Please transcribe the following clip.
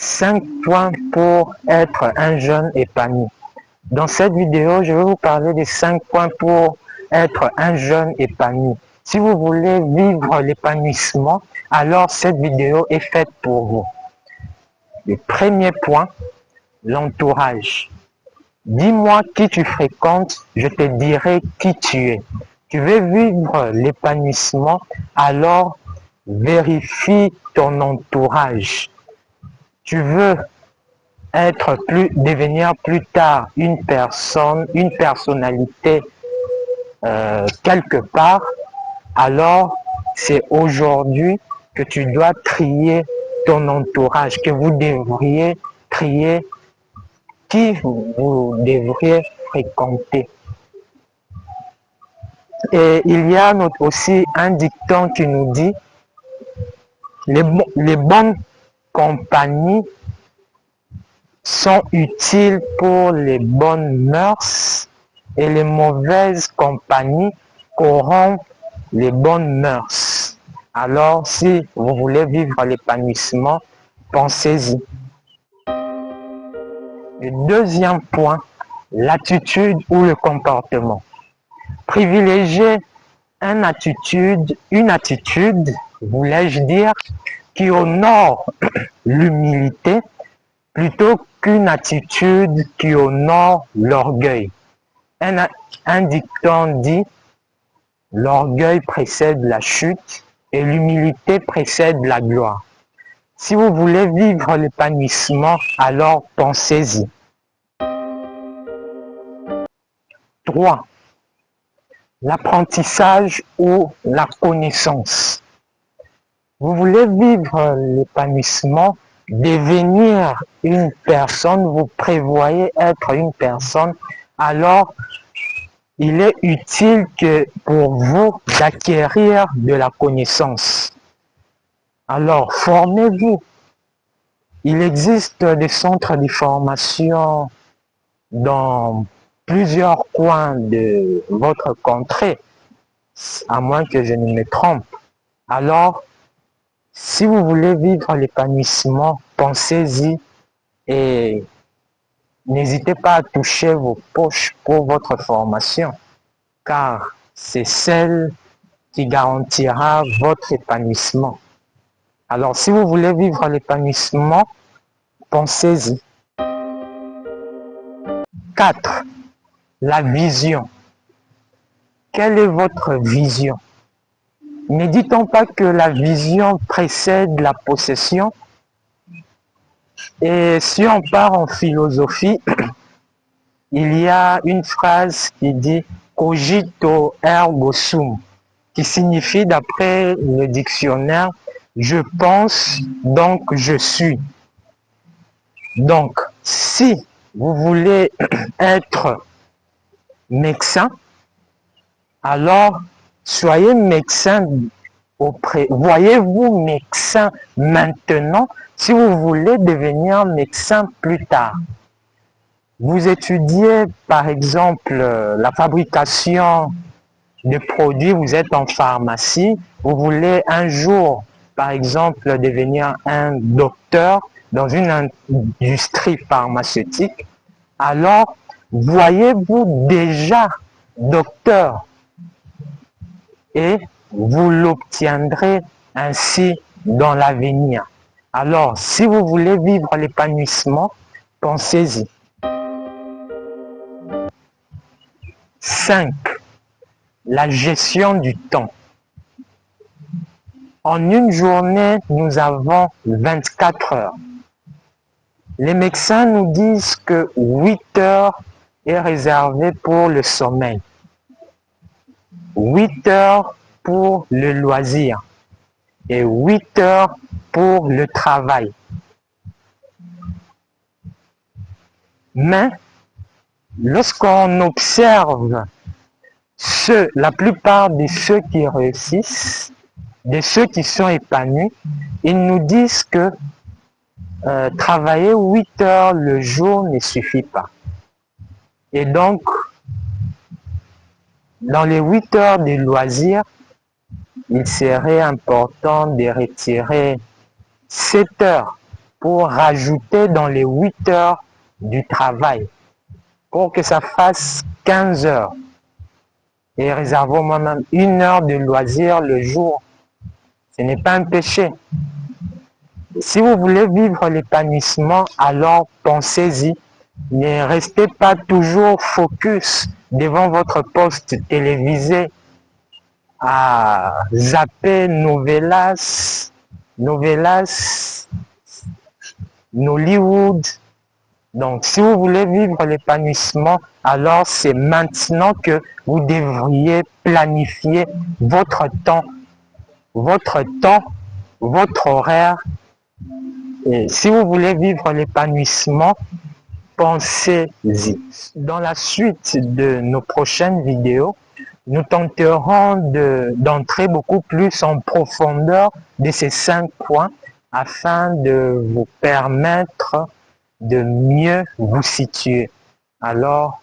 5 points pour être un jeune épanoui. Dans cette vidéo, je vais vous parler des 5 points pour être un jeune épanoui. Si vous voulez vivre l'épanouissement, alors cette vidéo est faite pour vous. Le premier point, l'entourage. Dis-moi qui tu fréquentes, je te dirai qui tu es. Tu veux vivre l'épanouissement, alors vérifie ton entourage. Tu veux devenir plus tard une personne, une personnalité quelque part, alors c'est aujourd'hui que tu dois trier ton entourage, que vous devriez trier qui vous devriez fréquenter. Et il y a aussi un dicton qui nous dit les bonnes compagnies sont utiles pour les bonnes mœurs et les mauvaises compagnies corrompent les bonnes mœurs. Alors, si vous voulez vivre l'épanouissement, pensez-y. Le deuxième point, l'attitude ou le comportement. Privilégiez une attitude, voulais-je dire, qui honore l'humilité plutôt qu'une attitude qui honore l'orgueil. Un dicton dit « L'orgueil précède la chute et l'humilité précède la gloire ». Si vous voulez vivre l'épanouissement, alors pensez-y. 3. L'apprentissage ou la connaissance. Vous voulez vivre l'épanouissement, devenir une personne, vous prévoyez être une personne, alors il est utile que pour vous d'acquérir de la connaissance. Alors, formez-vous. Il existe des centres de formation dans plusieurs coins de votre contrée, à moins que je ne me trompe. Alors, si vous voulez vivre l'épanouissement, pensez-y et n'hésitez pas à toucher vos poches pour votre formation, car c'est celle qui garantira votre épanouissement. Alors, si vous voulez vivre l'épanouissement, pensez-y. 4. La vision. Quelle est votre vision? Ne dit-on pas que la vision précède la possession? Et si on part en philosophie, il y a une phrase qui dit « cogito ergo sum », qui signifie, d'après le dictionnaire, « je pense, donc je suis ». Donc, si vous voulez être médecin, alors soyez médecin voyez-vous médecin maintenant si vous voulez devenir médecin plus tard. Vous étudiez par exemple la fabrication de produits, vous êtes en pharmacie, vous voulez un jour par exemple devenir un docteur dans une industrie pharmaceutique, alors voyez-vous déjà docteur et vous l'obtiendrez ainsi dans l'avenir. Alors, si vous voulez vivre l'épanouissement, pensez-y. 5. La gestion du temps. En une journée, nous avons 24 heures. Les médecins nous disent que 8 heures est réservé pour le sommeil, 8 heures pour le loisir et 8 heures pour le travail. Mais lorsqu'on observe la plupart de ceux qui réussissent, de ceux qui sont épanouis, ils nous disent que travailler 8 heures le jour ne suffit pas. Et donc, dans les 8 heures de loisirs, il serait important de retirer 7 heures pour rajouter dans les 8 heures du travail, pour que ça fasse 15 heures. Et réservons moi-même 1 heure de loisir le jour. Ce n'est pas un péché. Si vous voulez vivre l'épanouissement, alors pensez-y. Ne restez pas toujours focus devant votre poste télévisé à zapper novelas, Nollywood. Donc, si vous voulez vivre l'épanouissement, alors c'est maintenant que vous devriez planifier votre temps, votre horaire. Et si vous voulez vivre l'épanouissement, pensez-y. Dans la suite de nos prochaines vidéos, nous tenterons d'entrer beaucoup plus en profondeur de ces 5 points afin de vous permettre de mieux vous situer. Alors,